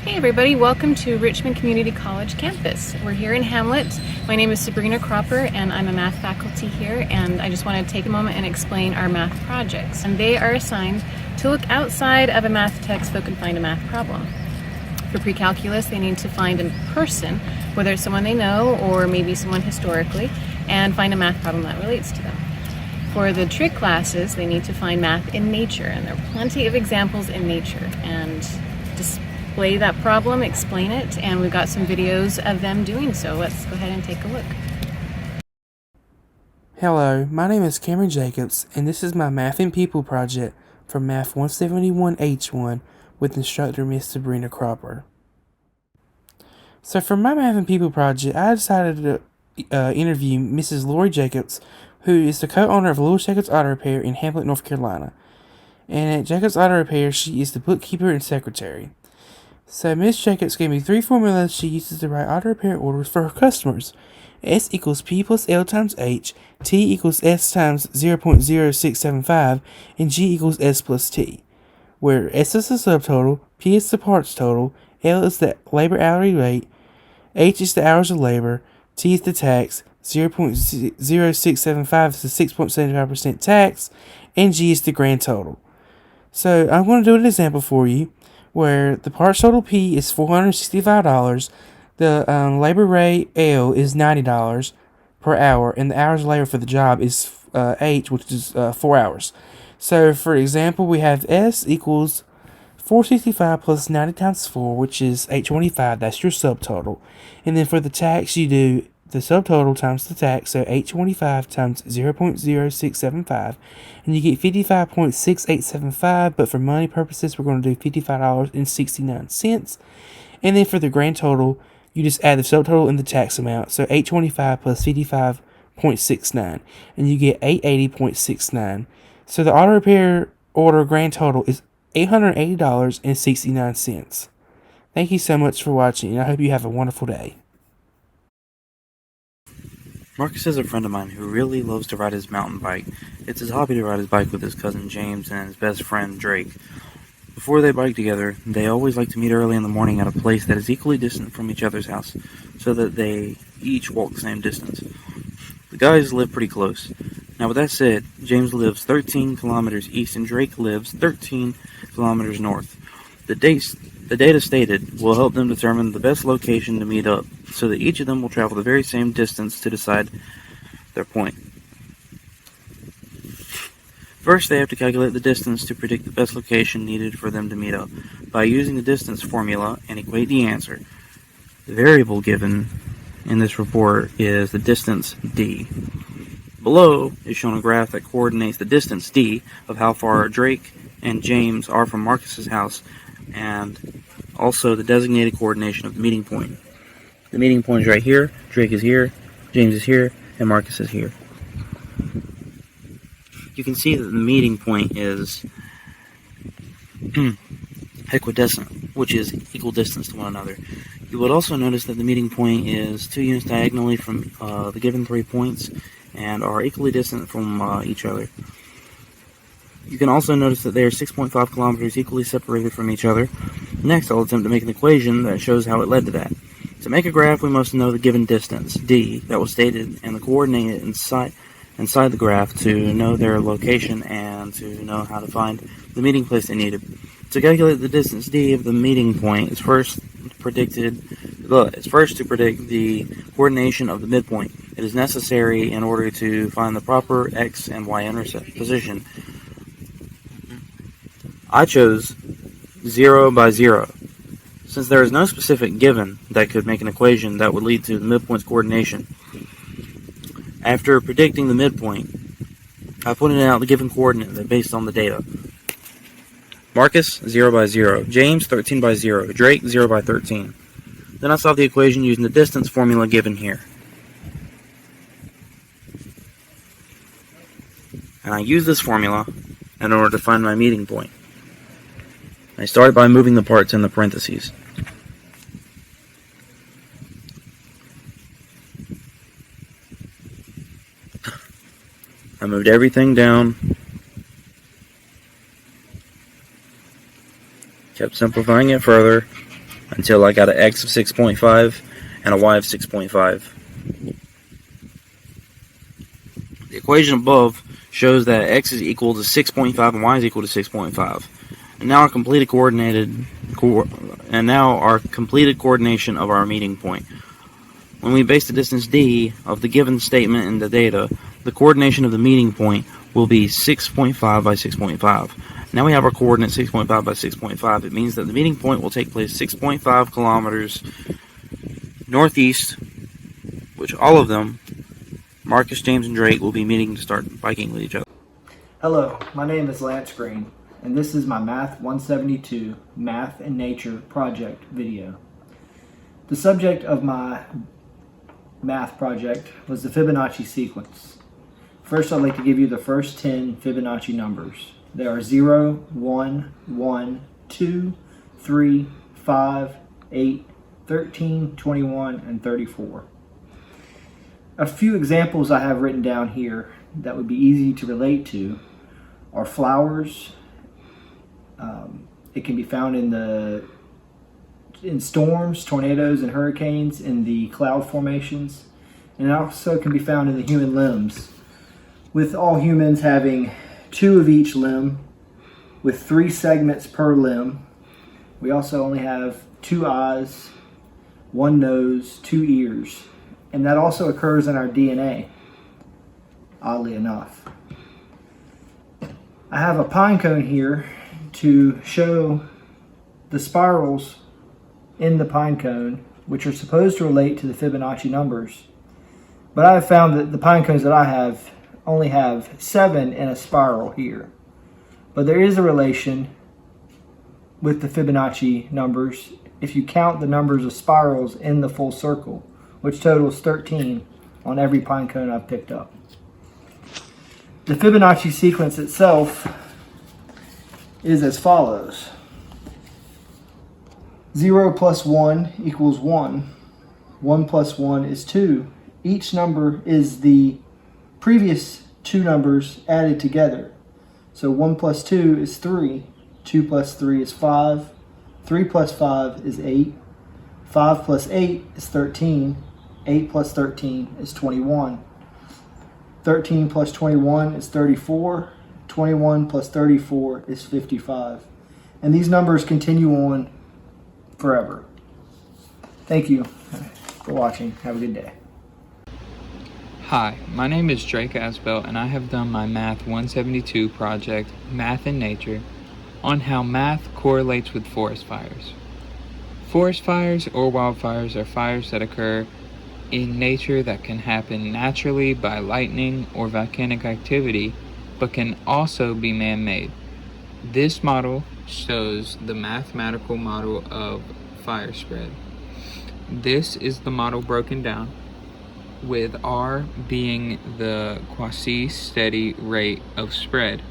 Hey everybody, welcome to Richmond Community College campus. We're here in Hamlet. My name is Sebrina Croppers and I'm a math faculty here, and I just want to take a moment and explain our math projects. And they are assigned to look outside of a math textbook and find a math problem. For pre-calculus, they need to find a person, whether it's someone they know or maybe someone historically, and find a math problem that relates to them. For the trig classes, they need to find math in nature, and there are plenty of examples in nature. And display that problem, explain it, and we've got some videos of them doing so. Let's go ahead and take a look. Hello, my name is Cameron Jacobs, and this is my Math and People project from Math 171H1 with instructor Miss Sebrina Croppers. So for my Math and People project, I decided to interview Mrs. Lori Jacobs, who is the co-owner of Lewis Jacobs Auto Repair in Hamlet, North Carolina. And at Jacobs Auto Repair, she is the bookkeeper and secretary. So Miss Jacobs gave me 3 formulas she uses to write auto repair orders for her customers. S equals P plus L times H, T equals S times 0.0675, and G equals S plus T, where S is the subtotal, P is the parts total, L is the labor hourly rate, H is the hours of labor, T is the tax, 0.0675 is the 6.75% tax, and G is the grand total. So I'm going to do an example for you where the parts total P is $465, the labor rate L is $90 per hour, and the hours of labor for the job is H, which is 4 hours. So for example, we have S equals 465 plus 90 times 4, which is 825. That's your subtotal. And then for the tax, you do the subtotal times the tax, so 825 times 0.0675, and you get 55.6875, but for money purposes, we're going to do $55.69. And then for the grand total, you just add the subtotal and the tax amount, so 825 plus 55.69, and you get 880.69. So the auto repair order grand total is $880.69. Thank you so much for watching, and I hope you have a wonderful day. Marcus is a friend of mine who really loves to ride his mountain bike. It's his hobby to ride his bike with his cousin James and his best friend Drake. Before they bike together, they always like to meet early in the morning at a place that is equally distant from each other's house, so that they each walk the same distance. The guys live pretty close. Now with that said, James lives 13 kilometers east and Drake lives 13 kilometers north. The data stated will help them determine the best location to meet up, so that each of them will travel the very same distance to decide their point. First, they have to calculate the distance to predict the best location needed for them to meet up by using the distance formula and equate the answer. The variable given in this report is the distance d. Below is shown a graph that coordinates the distance d of how far Drake and James are from Marcus's house, and also the designated coordination of the meeting point. The meeting point is right here, Drake is here, James is here, and Marcus is here. You can see that the meeting point is equidistant, which is equal distance to one another. You would also notice that the meeting point is 2 units diagonally from the given 3 points and are equally distant from each other. You can also notice that they are 6.5 kilometers equally separated from each other. Next, I'll attempt to make an equation that shows how it led to that. To make a graph, we must know the given distance, d, that was stated, and the coordinate inside the graph to know their location and to know how to find the meeting place they needed. To calculate the distance d of the meeting point, it's first to predict the coordination of the midpoint. It is necessary in order to find the proper x and y intercept position. I chose 0 by 0. Since there is no specific given that could make an equation that would lead to the midpoint's coordination. After predicting the midpoint, I pointed out the given coordinate based on the data. Marcus, 0 by 0. James, 13 by 0. Drake, 0 by 13. Then I solved the equation using the distance formula given here. And I used this formula in order to find my meeting point. I started by moving the parts in the parentheses. I moved everything down, kept simplifying it further, until I got an x of 6.5 and a y of 6.5. The equation above shows that x is equal to 6.5 and y is equal to 6.5. And now our completed coordination of our meeting point. When we base the distance d of the given statement in the data, the coordination of the meeting point will be 6.5 by 6.5. Now we have our coordinate 6.5 by 6.5. It means that the meeting point will take place 6.5 kilometers northeast, which all of them, Marcus, James, and Drake, will be meeting to start biking with each other. Hello, my name is Lance Green, and this is my Math 172 Math and Nature project video. The subject of my math project was the Fibonacci sequence. First, I'd like to give you the first 10 Fibonacci numbers. There are 0, 1, 1, 2, 3, 5, 8, 13, 21, and 34. A few examples I have written down here that would be easy to relate to are flowers. It can be found in storms, tornadoes, and hurricanes, in the cloud formations, and it also can be found in the human limbs, with all humans having 2 of each limb with 3 segments per limb. We also only have 2 eyes, 1 nose, 2 ears, and that also occurs in our DNA, oddly enough. I have a pine cone here to show the spirals in the pine cone, which are supposed to relate to the Fibonacci numbers. But I have found that the pine cones that I have only have 7 in a spiral here. But there is a relation with the Fibonacci numbers if you count the numbers of spirals in the full circle, which totals 13 on every pine cone I've picked up. The Fibonacci sequence itself is as follows. 0 plus 1 equals 1. 1 plus 1 is 2. Each number is the previous 2 numbers added together. So 1 plus 2 is 3. 2 plus 3 is 5. 3 plus 5 is 8. 5 plus 8 is 13. 8 plus 13 is 21. 13 plus 21 is 34. 21 plus 34 is 55. And these numbers continue on forever. Thank you for watching. Have a good day. Hi, my name is Drake Asbell, and I have done my Math 172 project, Math and Nature, on how math correlates with forest fires. Forest fires or wildfires are fires that occur in nature that can happen naturally by lightning or volcanic activity, but can also be man-made. This model shows the mathematical model of fire spread. This is the model broken down, with R being the quasi-steady rate of spread.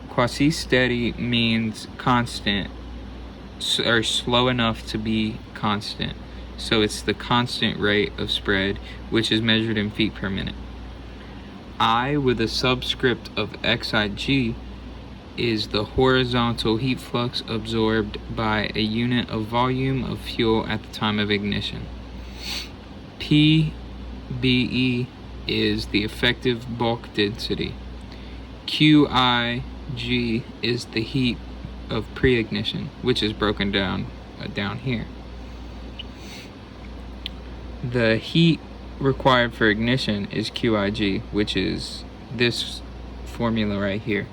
Quasi-steady means constant, or slow enough to be constant. So it's the constant rate of spread, which is measured in feet per minute. I, with a subscript of xig, is the horizontal heat flux absorbed by a unit of volume of fuel at the time of ignition. PBE is the effective bulk density. QIG is the heat of pre-ignition, which is broken down here. The heat required for ignition is QIG, which is this formula right here,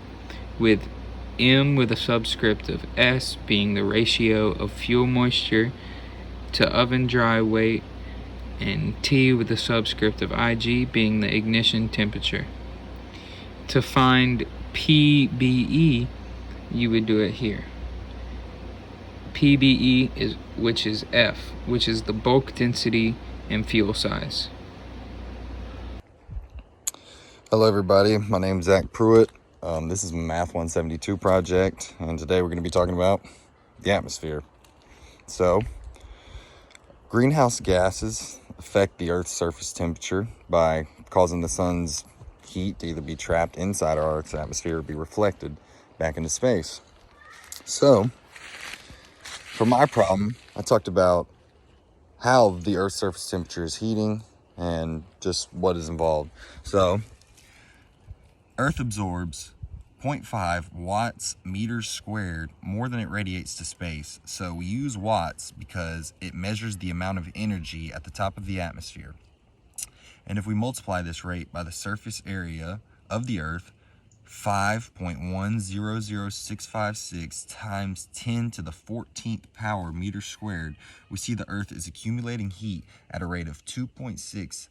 with M with a subscript of S being the ratio of fuel moisture to oven dry weight, and T with a subscript of Ig being the ignition temperature. To find PBE, you would do it here. PBE which is F, which is the bulk density and fuel size. Hello everybody, my name is Zach Pruitt. This is my Math 172 project, and today we're going to be talking about the atmosphere. So, greenhouse gases affect the Earth's surface temperature by causing the sun's heat to either be trapped inside our Earth's atmosphere or be reflected back into space. So, for my problem, I talked about how the Earth's surface temperature is heating and just what is involved. So, Earth absorbs 0.5 watts meters squared more than it radiates to space. So we use watts because it measures the amount of energy at the top of the atmosphere. And if we multiply this rate by the surface area of the Earth, 5.100656 times 10 to the 14th power meters squared, we see the Earth is accumulating heat at a rate of 2.6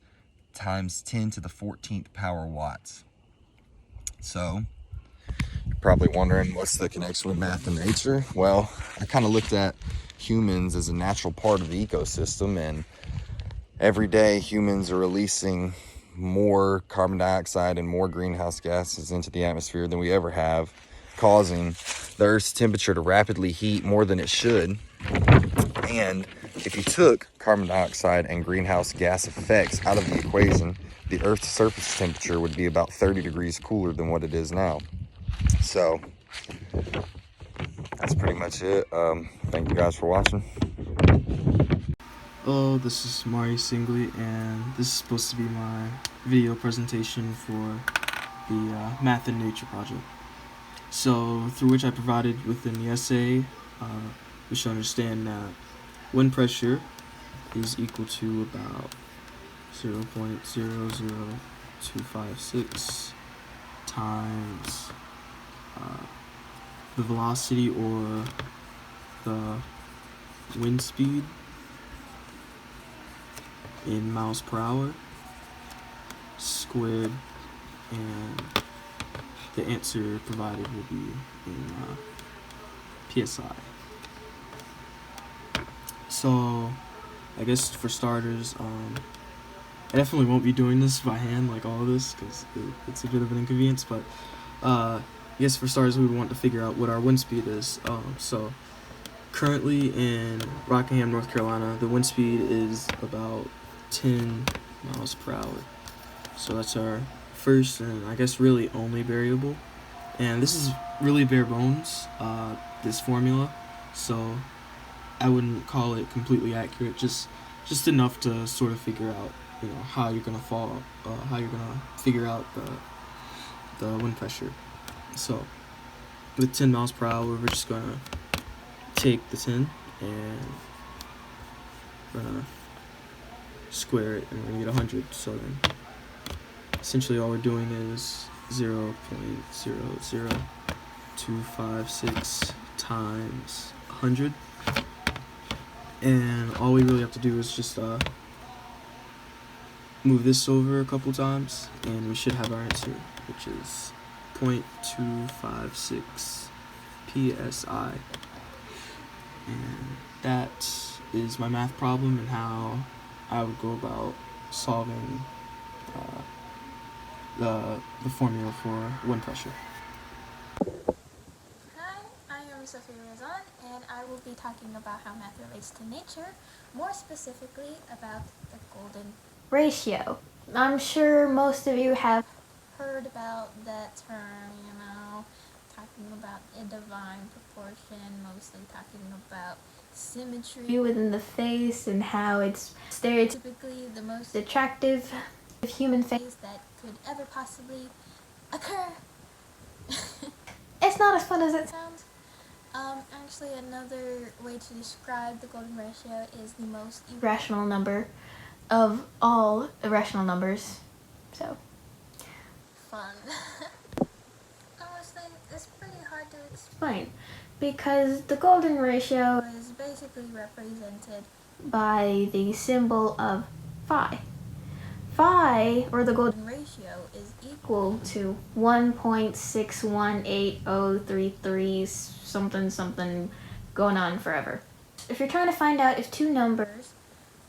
times 10 to the 14th power watts. So, you're probably wondering what's the connection with math and nature? Well, I kind of looked at humans as a natural part of the ecosystem, and every day humans are releasing more carbon dioxide and more greenhouse gases into the atmosphere than we ever have, causing the Earth's temperature to rapidly heat more than it should. And if you took carbon dioxide and greenhouse gas effects out of the equation, the Earth's surface temperature would be about 30 degrees cooler than what it is now. So that's pretty much it. Thank you guys for watching. Hello, this is Mari Singley, and this is supposed to be my video presentation for the Math and Nature project. So, through which I provided within the essay, we should understand that wind pressure is equal to about 0.00256 times the velocity or the wind speed in miles per hour squared, and the answer provided will be in PSI. So I guess for starters, I definitely won't be doing this by hand like all of this because it's a bit of an inconvenience, but I guess for starters we would want to figure out what our wind speed is. So currently in Rockingham, North Carolina, the wind speed is about 10 miles per hour. So that's our first and I guess really only variable. And this is really bare bones, this formula. So I wouldn't call it completely accurate, just enough to sort of figure out, how you're gonna how you're gonna figure out the wind pressure. So with 10 miles per hour, we're just gonna take the 10 and we're gonna square it, and we're gonna get 100. So then essentially all we're doing is 0.00256 times 100, and all we really have to do is just move this over a couple times, and we should have our answer, which is 0.256 psi. And that is my math problem and how I would go about solving the formula for wind pressure. Hi, I am Sebrina, and I will be talking about how math relates to nature, more specifically about the golden ratio. I'm sure most of you have heard about that term, talking about a divine proportion, mostly talking about symmetry within the face and how it's stereotypically typically the most attractive of human face. that could ever possibly occur. It's not as fun as it Sounds. Actually, another way to describe the golden ratio is the most irrational number of all irrational numbers. So fun. Honestly, it's pretty hard to explain, because the golden ratio is basically represented by the symbol of phi. Phi, or the golden ratio, is equal to 1.618033 something going on forever. If you're trying to find out if two numbers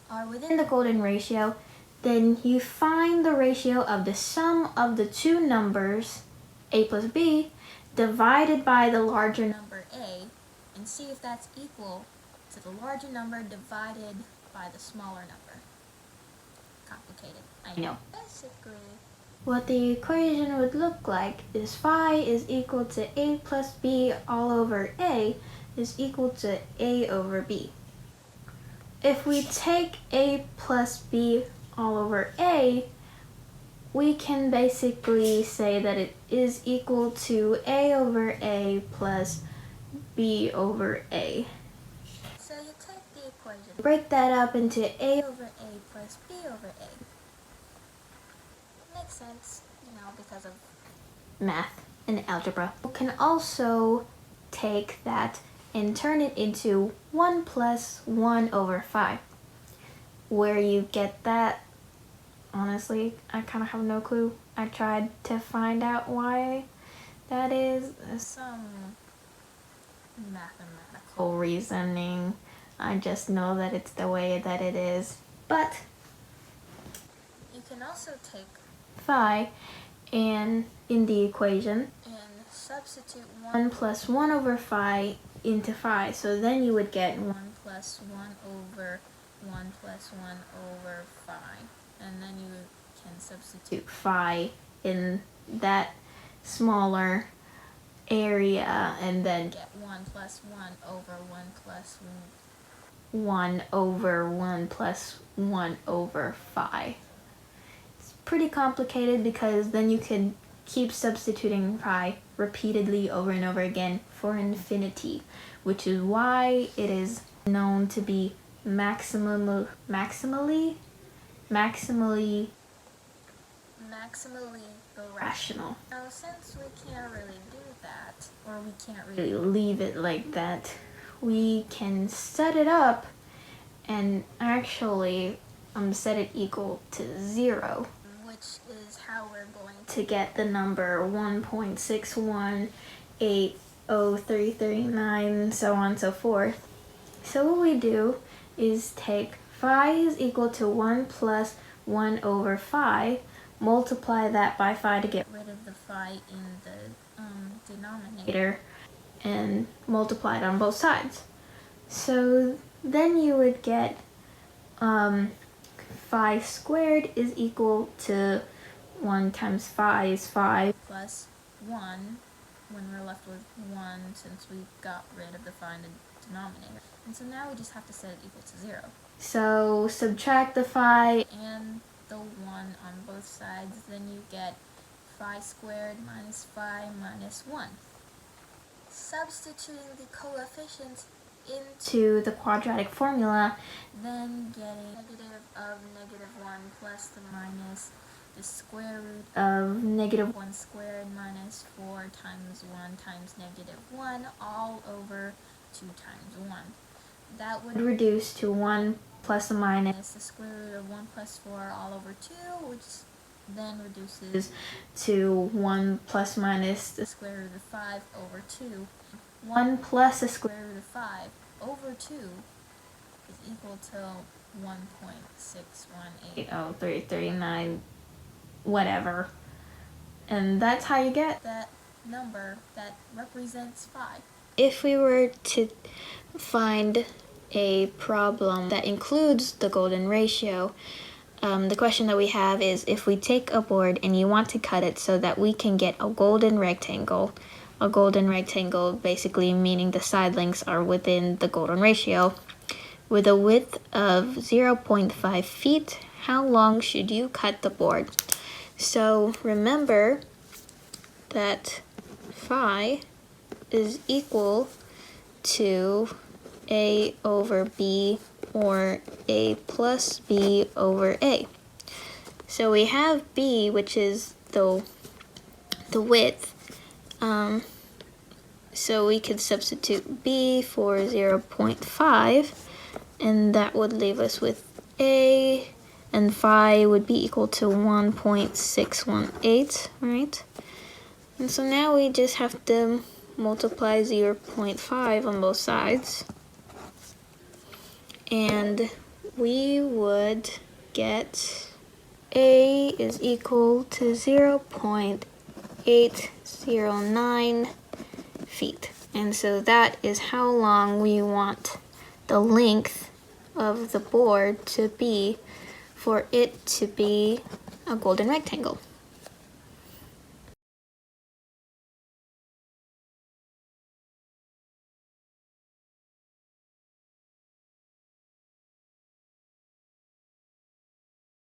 are within the golden ratio, then you find the ratio of the sum of the two numbers, a plus b, divided by the larger number a, and see if that's equal to the larger number divided by the smaller number. Complicated, I know. Basically, what the equation would look like is phi is equal to a plus b all over a is equal to a over b. if we take a plus b all over a, we can basically say that it is equal to a over a plus b over a. So you take the equation, Break that up into a a over a plus b over a. Makes sense, because of math and algebra. You can also take that and turn it into 1 plus 1 over 5. Where you get that, honestly, I kind of have no clue. I tried to find out why that is. some mathematical. Reasoning. I just know that it's the way that it is. But You can also take phi and in the equation and substitute 1 plus 1 over phi into phi. So then you would get 1 plus 1 over 1 plus 1 over phi. And then you can substitute phi in that smaller area and then get 1 plus 1 over 1 plus 1 over 1 plus 1 over phi. It's pretty complicated because then you can keep substituting phi repeatedly over and over again for infinity, which is why it is known to be maximally rational. Now, since we can't really do that, or we can't Really leave it like that, we can set it up and actually set it equal to 0, which is how we're going to get the number 1.6180339, so on and so forth. So what we do is take phi is equal to 1 plus 1 over phi, multiply that by phi to get rid of the phi in the denominator, and multiply it on both sides. So then you would get phi squared is equal to 1 times phi is 5 plus 1 when we're left with 1 since we got rid of the phi in the denominator. And so now we just have to set it equal to 0. So subtract the phi And the 1 on both sides, then you get phi squared minus phi minus 1. Substituting the coefficients into the quadratic formula, then getting negative of negative 1 plus the minus the square root of negative 1 squared minus 4 times 1 times negative 1 all over 2 times 1. That would reduce to 1 plus or minus the square root of 1 plus 4 all over 2, which then reduces to 1 plus minus the square root of 5 over 2. 1 plus the square Square root of 5 over 2 is equal to 1.618. 339, whatever. And that's how you get That number that represents phi. If we were to find a problem that includes the golden ratio, the question that we have is if we take a board and you want to cut it so that we can get a golden rectangle basically meaning the side lengths are within the golden ratio, with a width of 0.5 feet, how long should you cut the board? So remember that phi is equal to a over b or a plus b over a. So we have b, which is the width. So we could substitute b for 0.5, and that would leave us with a, and phi would be equal to 1.618, right? And so now we just have to multiply 0.5 on both sides, and we would get a is equal to 0.809 feet. And so that is how long we want the length of the board to be for it to be a golden rectangle.